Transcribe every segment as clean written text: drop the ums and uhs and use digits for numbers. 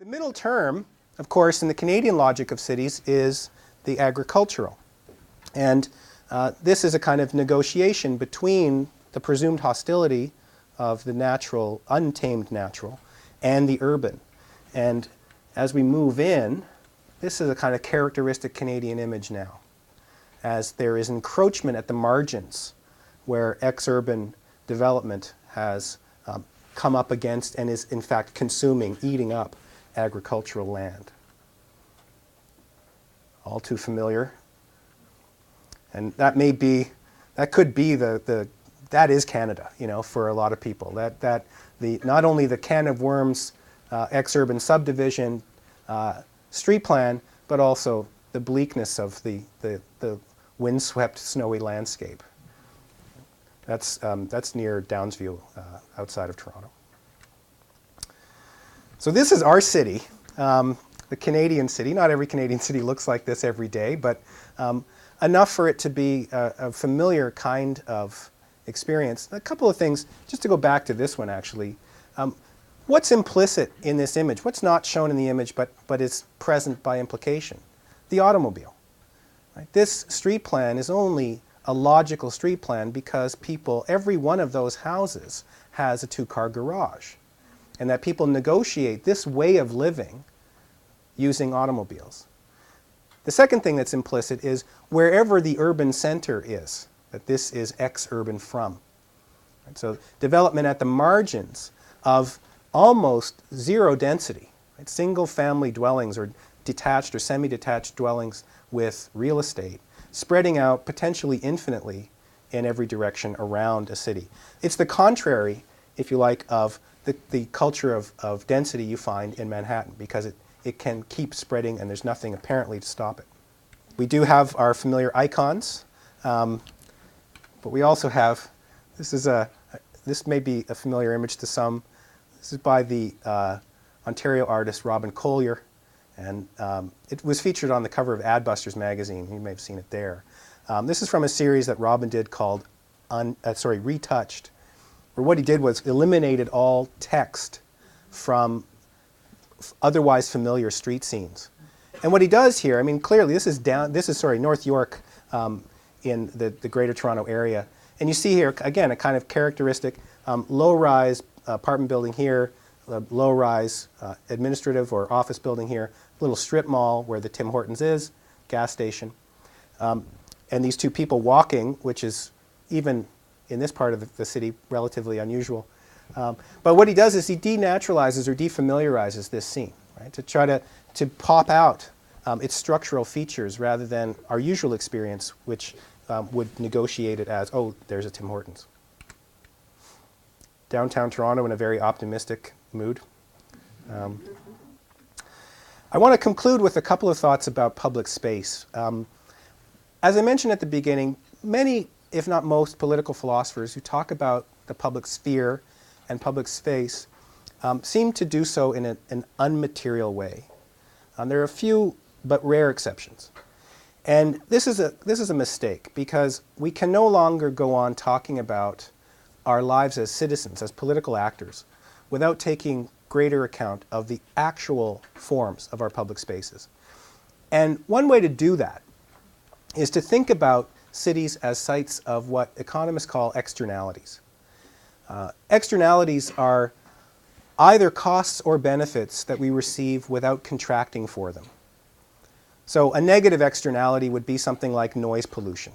The middle term, of course, in the Canadian logic of cities is the agricultural. And this is a kind of negotiation between the presumed hostility of the natural, untamed natural, and the urban. And as we move in, this is a kind of characteristic Canadian image now, as there is encroachment at the margins where ex-urban development has come up against and is in fact consuming, eating up agricultural land. All too familiar. And that may be, that could be that is Canada, you know, for a lot of people. Not only the can of worms ex-urban subdivision street plan, but also the bleakness of the windswept snowy landscape. That's near Downsview outside of Toronto. So this is our city, the Canadian city. Not every Canadian city looks like this every day, but enough for it to be a familiar kind of experience. A couple of things, just to go back to this one actually. What's implicit in this image? What's not shown in the image but is present by implication? The automobile. Right? This street plan is only a logical street plan because people, every one of those houses has a two-car garage. And that people negotiate this way of living using automobiles. The second thing that's implicit is wherever the urban center is, that this is ex-urban from. Right? So development at the margins of almost zero density, right? Single-family dwellings or detached or semi-detached dwellings with real estate, spreading out potentially infinitely in every direction around a city. It's the contrary, if you like, of the culture of density you find in Manhattan, because it can keep spreading and there's nothing apparently to stop it. We do have our familiar icons, but we also have, this may be a familiar image to some. This is by the Ontario artist Robin Collier, and it was featured on the cover of Adbusters magazine. You may have seen it there. This is from a series that Robin did called Retouched, where what he did was eliminated all text from otherwise familiar street scenes. And what he does here, I mean, clearly this is North York in the Greater Toronto area. And you see here, again, a kind of characteristic low-rise apartment building here, low-rise administrative or office building here, little strip mall where the Tim Hortons is, gas station. And these two people walking, which is even in this part of the city relatively unusual. But what he does is he denaturalizes or defamiliarizes this scene, right? To try to pop out its structural features rather than our usual experience, which would negotiate it as, oh, there's a Tim Hortons. Downtown Toronto in a very optimistic mood. I want to conclude with a couple of thoughts about public space. As I mentioned at the beginning, many, if not most, political philosophers who talk about the public sphere and public space seem to do so in an unmaterial way. There are a few but rare exceptions. And this is a mistake, because we can no longer go on talking about our lives as citizens, as political actors, without taking greater account of the actual forms of our public spaces. And one way to do that is to think about cities as sites of what economists call externalities. Externalities are either costs or benefits that we receive without contracting for them. So a negative externality would be something like noise pollution.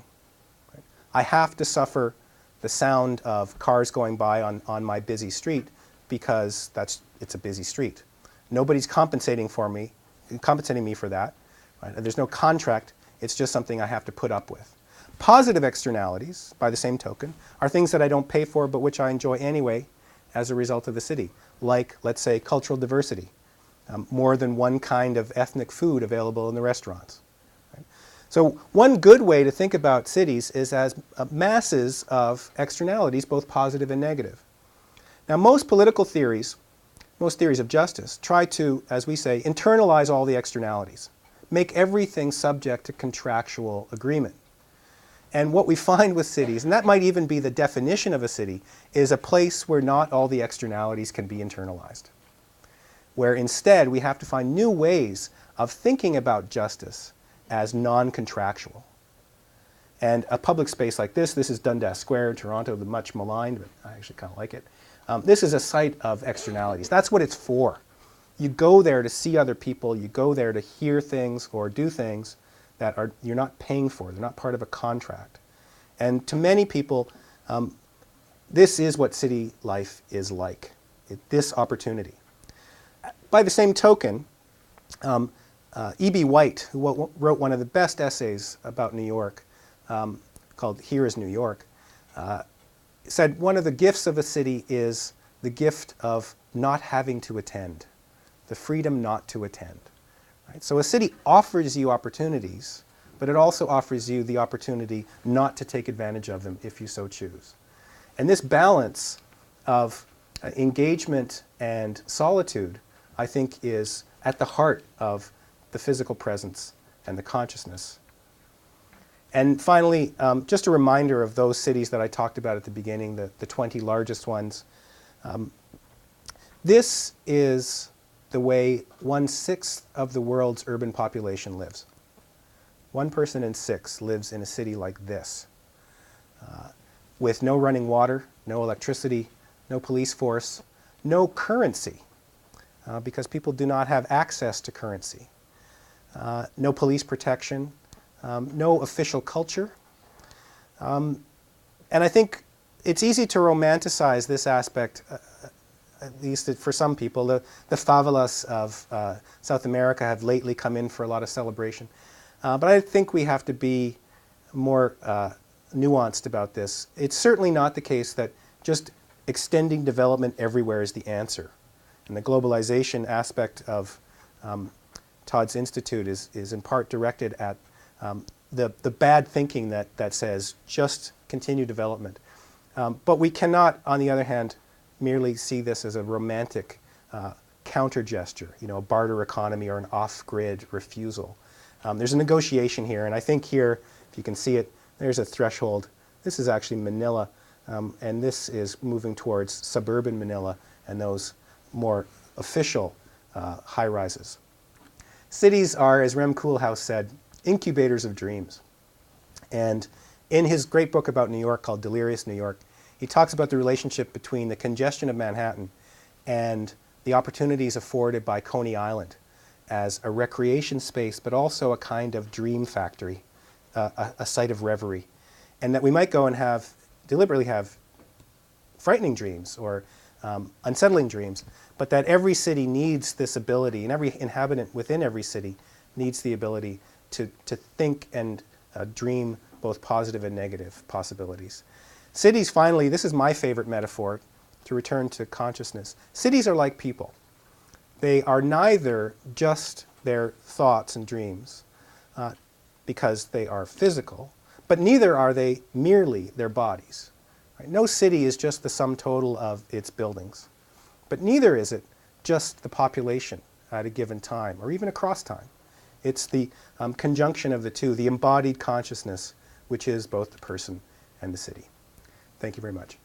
Right? I have to suffer the sound of cars going by on my busy street because it's a busy street. Nobody's compensating me for that. Right? There's no contract. It's just something I have to put up with. Positive externalities, by the same token, are things that I don't pay for but which I enjoy anyway as a result of the city, like, let's say, cultural diversity. More than one kind of ethnic food available in the restaurants. Right? So one good way to think about cities is as masses of externalities, both positive and negative. Now most political theories, most theories of justice, try to, as we say, internalize all the externalities, make everything subject to contractual agreement. And what we find with cities, and that might even be the definition of a city, is a place where not all the externalities can be internalized. where instead we have to find new ways of thinking about justice as non-contractual. And a public space like this is Dundas Square in Toronto, the much maligned, but I actually kind of like it. This is a site of externalities. That's what it's for. You go there to see other people, you go there to hear things or do things that you're not paying for, they're not part of a contract. And to many people, this is what city life is like, this opportunity. By the same token, E.B. White, who wrote one of the best essays about New York, called Here is New York, said one of the gifts of a city is the gift of not having to attend, the freedom not to attend. Right? So a city offers you opportunities, but it also offers you the opportunity not to take advantage of them if you so choose. And this balance of engagement and solitude, I think, is at the heart of the physical presence and the consciousness. And finally, just a reminder of those cities that I talked about at the beginning, the 20 largest ones. This is the way 1/6 of the world's urban population lives. 1 person in 6 lives in a city like this, with no running water, no electricity, no police force, no currency, because people do not have access to currency, no police protection, no official culture. And I think it's easy to romanticize this aspect, at least for some people. The favelas of South America have lately come in for a lot of celebration. But I think we have to be more nuanced about this. It's certainly not the case that just extending development everywhere is the answer. And the globalization aspect of Todd's Institute is in part directed at the bad thinking that says just continue development. But we cannot, on the other hand, merely see this as a romantic counter gesture, a barter economy or an off-grid refusal. There's a negotiation here, and I think here, if you can see it, there's a threshold. This is actually Manila, and this is moving towards suburban Manila and those more official high-rises. Cities are, as Rem Koolhaas said, incubators of dreams. And in his great book about New York called Delirious New York, he talks about the relationship between the congestion of Manhattan and the opportunities afforded by Coney Island as a recreation space, but also a kind of dream factory, a site of reverie. And that we might go and deliberately have frightening dreams or unsettling dreams, but that every city needs this ability, and every inhabitant within every city needs the ability to think and dream both positive and negative possibilities. Cities, finally, this is my favorite metaphor to return to consciousness. Cities are like people. They are neither just their thoughts and dreams, because they are physical, but neither are they merely their bodies. Right? No city is just the sum total of its buildings, but neither is it just the population at a given time, or even across time. It's the conjunction of the two, the embodied consciousness, which is both the person and the city. Thank you very much.